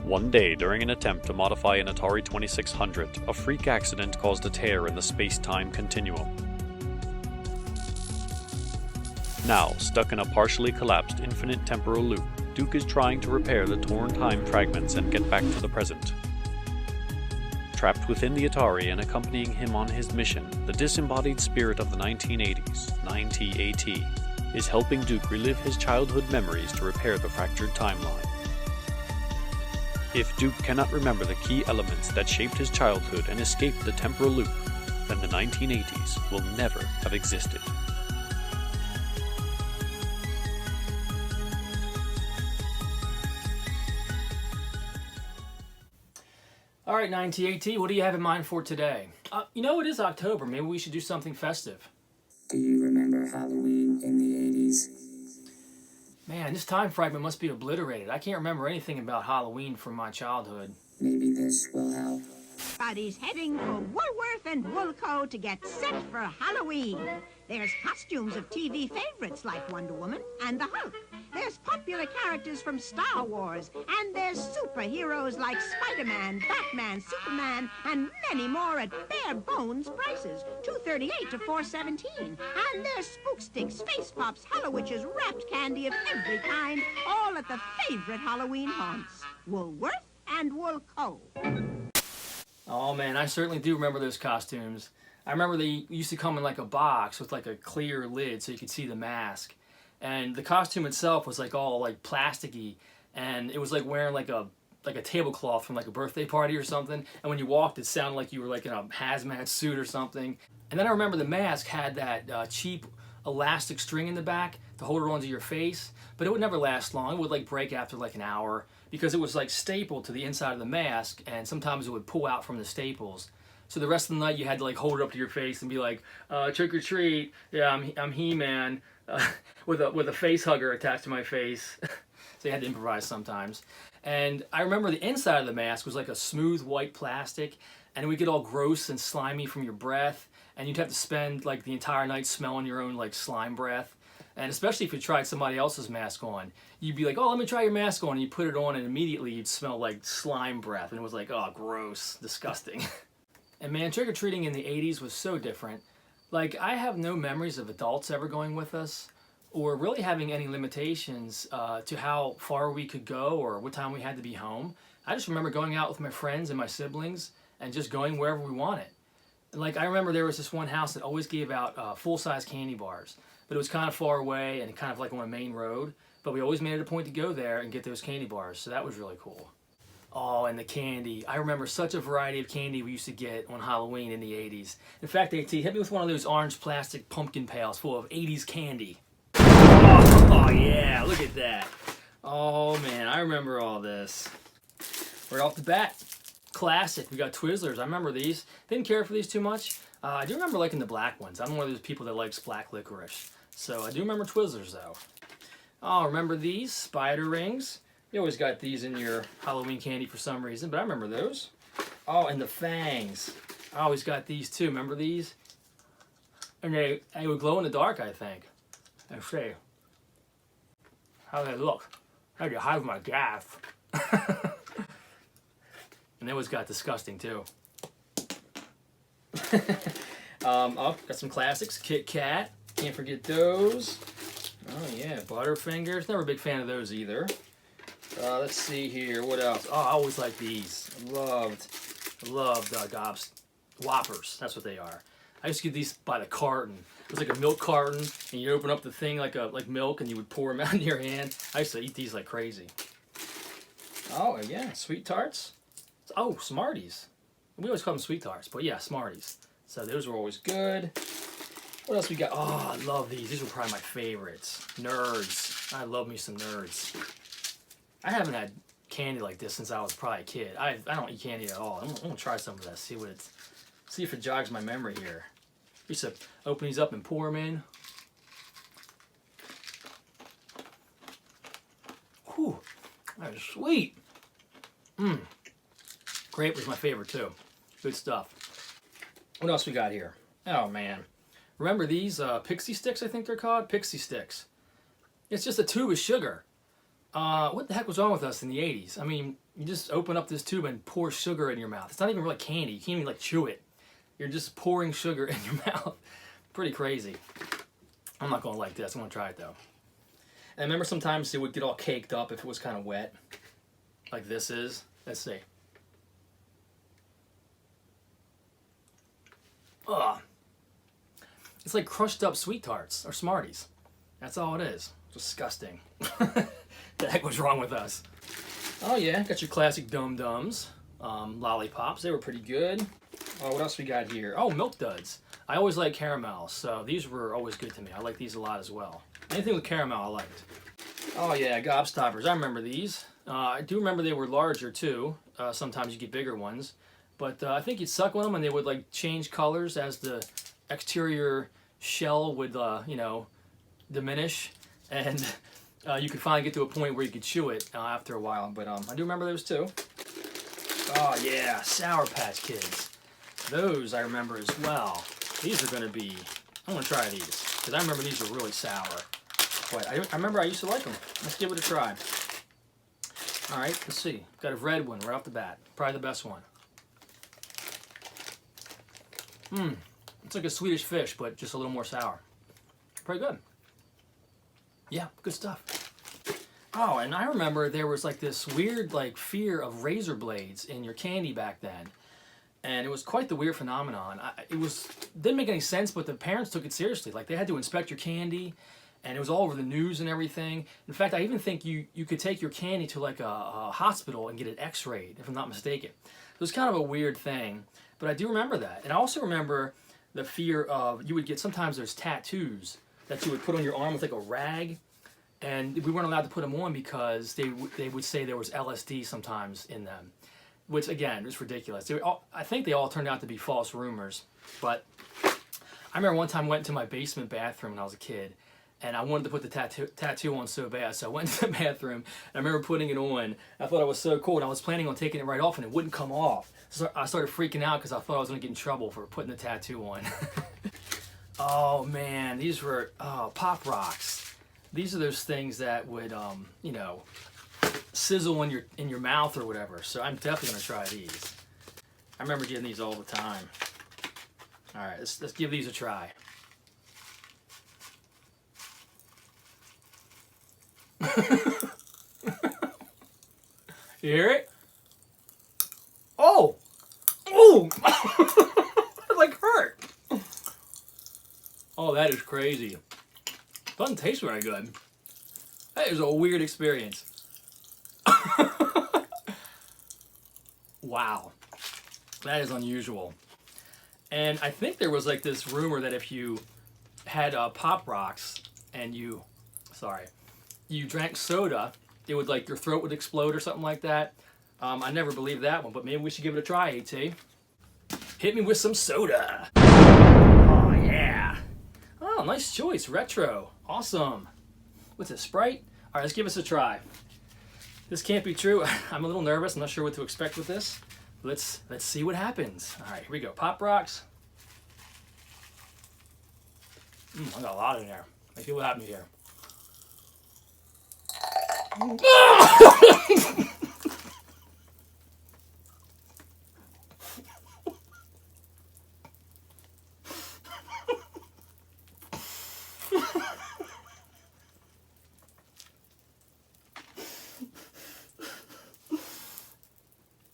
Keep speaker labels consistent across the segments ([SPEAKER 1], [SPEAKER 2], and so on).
[SPEAKER 1] One day, during an attempt to modify an Atari 2600, a freak accident caused a tear in the space-time continuum. Now, stuck in a partially collapsed infinite temporal loop, Duke is trying to repair the torn time fragments and get back to the present. Trapped within the Atari and accompanying him on his mission, the disembodied spirit of the 1980s, 90AT, is helping Duke relive his childhood memories to repair the fractured timeline. If Duke cannot remember the key elements that shaped his childhood and escaped the temporal loop, then the 1980s will never have existed.
[SPEAKER 2] All right, 90AT, what do you have in mind for today? You know, it is October. Maybe we should do something festive.
[SPEAKER 3] Do you remember Halloween in the 80s?
[SPEAKER 2] Man, this time fragment must be obliterated. I can't remember anything about Halloween from my childhood.
[SPEAKER 3] Maybe this will help.
[SPEAKER 4] Everybody's heading for Woolworth and Woolco to get set for Halloween. There's costumes of TV favorites like Wonder Woman and the Hulk. There's popular characters from Star Wars. And there's superheroes like Spider-Man, Batman, Superman, and many more at bare bones prices. $2.38 to $4.17. And there's Spook Sticks, Face Pops, Hallowitches, wrapped candy of every kind, all at the favorite Halloween haunts. Woolworth and Woolco.
[SPEAKER 2] Oh man, I certainly do remember those costumes. I remember they used to come in like a box with like a clear lid so you could see the mask. And the costume itself was like all like plasticky, and it was like wearing like a tablecloth from like a birthday party or something. And when you walked, it sounded like you were like in a hazmat suit or something. And then I remember the mask had that cheap elastic string in the back to hold it onto your face, but it would never last long. It would like break after like an hour because it was like stapled to the inside of the mask, and sometimes it would pull out from the staples. So the rest of the night you had to like hold it up to your face and be like, trick or treat, yeah, I'm He-Man, with a face hugger attached to my face. So you had to improvise sometimes. And I remember the inside of the mask was like a smooth white plastic, and it would get all gross and slimy from your breath, and you'd have to spend like the entire night smelling your own like slime breath. And especially if you tried somebody else's mask on, you'd be like, oh, let me try your mask on, and you put it on, and immediately you'd smell like slime breath, and it was like, oh, gross, disgusting. And man, trick-or-treating in the 80s was so different. Like, I have no memories of adults ever going with us, or really having any limitations to how far we could go or what time we had to be home. I just remember going out with my friends and my siblings and just going wherever we wanted. And like, I remember there was this one house that always gave out full-size candy bars, but it was kind of far away and kind of like on a main road, but we always made it a point to go there and get those candy bars, so that was really cool. Oh, and the candy. I remember such a variety of candy we used to get on Halloween in the 80s. In fact, AT, hit me with one of those orange plastic pumpkin pails full of 80s candy. Oh yeah, look at that. Oh man, I remember all this. Right off the bat, classic. We got Twizzlers. I remember these. Didn't care for these too much. I do remember liking the black ones. I'm one of those people that likes black licorice. So I do remember Twizzlers though. Oh, remember these? Spider rings. You always got these in your Halloween candy for some reason, but I remember those. Oh, and the fangs. I always got these too. Remember these? And they would glow in the dark, I think. Let's see. How they look. I had to hide my gaff. And they always got disgusting too. Oh, got some classics. Kit Kat. Can't forget those. Oh yeah, Butterfingers. Never a big fan of those either. Let's see here. What else? Oh, I always liked these. I loved Gobs Whoppers. That's what they are. I used to get these by the carton. It was like a milk carton, and you open up the thing like milk, and you would pour them out in your hand. I used to eat these like crazy. Oh yeah, Sweet Tarts. Oh, Smarties. We always call them Sweet Tarts, but yeah, Smarties. So those were always good. What else we got? Oh, I love these. These were probably my favorites. Nerds. I love me some Nerds. I haven't had candy like this since I was probably a kid. I don't eat candy at all. I'm gonna try some of this. See if it jogs my memory here. We used to open these up and pour them in. Whew, that is sweet. Grape was my favorite too. Good stuff. What else we got here? Oh man, remember these Pixie Sticks? I think they're called Pixie Sticks. It's just a tube of sugar. What the heck was wrong with us in the 80s? I mean, You just open up this tube and pour sugar in your mouth. It's not even really candy. You can't even like chew it. You're just pouring sugar in your mouth. Pretty crazy. I'm not gonna like this. I'm gonna try it though. And I remember sometimes it would get all caked up if it was kind of wet, like this is. Let's see. Ugh. It's like crushed up Sweet Tarts or Smarties. That's all it is. Disgusting. The heck was wrong with us? Oh yeah, got your classic Dum Dums, lollipops. They were pretty good. Oh, what else we got here? Oh, Milk Duds. I always like caramel, so these were always good to me. I like these a lot as well. Anything with caramel, I liked. Oh yeah, Gobstoppers. I remember these. I do remember they were larger too. Sometimes you get bigger ones, but I think you'd suck on them and they would like change colors as the exterior shell would, diminish, and you could finally get to a point where you could chew it after a while. But I do remember those too. Oh yeah, Sour Patch Kids. Those I remember as well. These are gonna be. I'm gonna try these because I remember these were really sour. But I remember I used to like them. Let's give it a try. All right, let's see. Got a red one right off the bat. Probably the best one. It's like a Swedish fish, but just a little more sour. Pretty good. Yeah, good stuff. Oh, and I remember there was like this weird like fear of razor blades in your candy back then. And it was quite the weird phenomenon. Didn't make any sense, but the parents took it seriously. Like they had to inspect your candy, and it was all over the news and everything. In fact, I even think you could take your candy to like a hospital and get it x-rayed, if I'm not mistaken. It was kind of a weird thing, but I do remember that. And I also remember the fear of, you would get, sometimes there's tattoos that you would put on your arm with like a rag, and we weren't allowed to put them on because they would say there was LSD sometimes in them. Which, again, is ridiculous. I think they all turned out to be false rumors. But I remember one time I went into my basement bathroom when I was a kid, and I wanted to put the tattoo on so bad. So I went into the bathroom, and I remember putting it on. I thought it was so cool, and I was planning on taking it right off, and it wouldn't come off. So I started freaking out because I thought I was going to get in trouble for putting the tattoo on. Oh, man. These were Pop Rocks. These are those things that would, sizzle in your mouth or whatever. So I'm definitely gonna try these. I remember getting these all the time. All right, let's give these a try. You hear it? Oh, it like hurt. Oh, that is crazy. Doesn't taste very good. That is a weird experience. Wow, that is unusual. And I think there was like this rumor that if you had Pop Rocks and you drank soda, it would like your throat would explode or something like that. I never believed that one, but maybe we should give it a try, AT. Hit me with some soda. Oh yeah. Oh, nice choice, retro. Awesome. What's it, Sprite? All right, let's give us a try. This can't be true. I'm a little nervous. I'm not sure what to expect with this. Let's see what happens. All right, here we go. Pop Rocks. I got a lot in there. Let's see what happens here.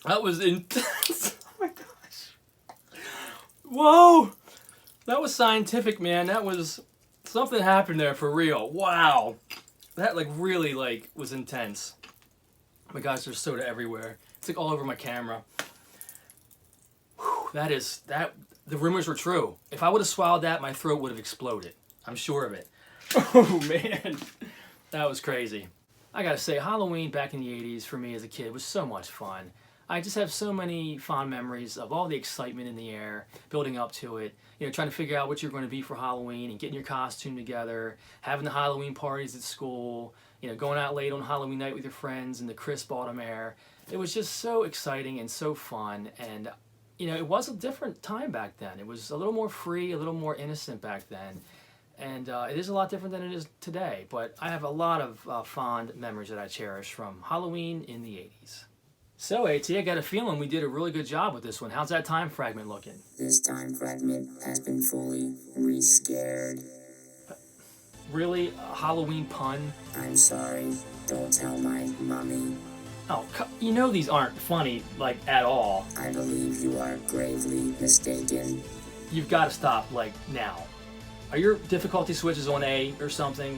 [SPEAKER 2] That was intense. Oh my gosh. Whoa. That was scientific, man. That was something happened there for real. Wow. That like really like was intense. Oh my gosh, there's soda everywhere. It's like all over my camera. Whew, the rumors were true. If I would have swallowed that, my throat would have exploded. I'm sure of it. Oh man. That was crazy. I gotta say, Halloween back in the 80s for me as a kid was so much fun. I just have so many fond memories of all the excitement in the air, building up to it, trying to figure out what you're going to be for Halloween and getting your costume together, having the Halloween parties at school, going out late on Halloween night with your friends in the crisp autumn air. It was just so exciting and so fun, and it was a different time back then. It was a little more free, a little more innocent back then, and it is a lot different than it is today, but I have a lot of fond memories that I cherish from Halloween in the 80s. So, AT, I got a feeling we did a really good job with this one. How's that time fragment looking?
[SPEAKER 3] This time fragment has been fully re-scared.
[SPEAKER 2] Really? A Halloween pun?
[SPEAKER 3] I'm sorry. Don't tell my mommy.
[SPEAKER 2] Oh, you know these aren't funny, like, at all.
[SPEAKER 3] I believe you are gravely mistaken.
[SPEAKER 2] You've got to stop, like, now. Are your difficulty switches on A or something?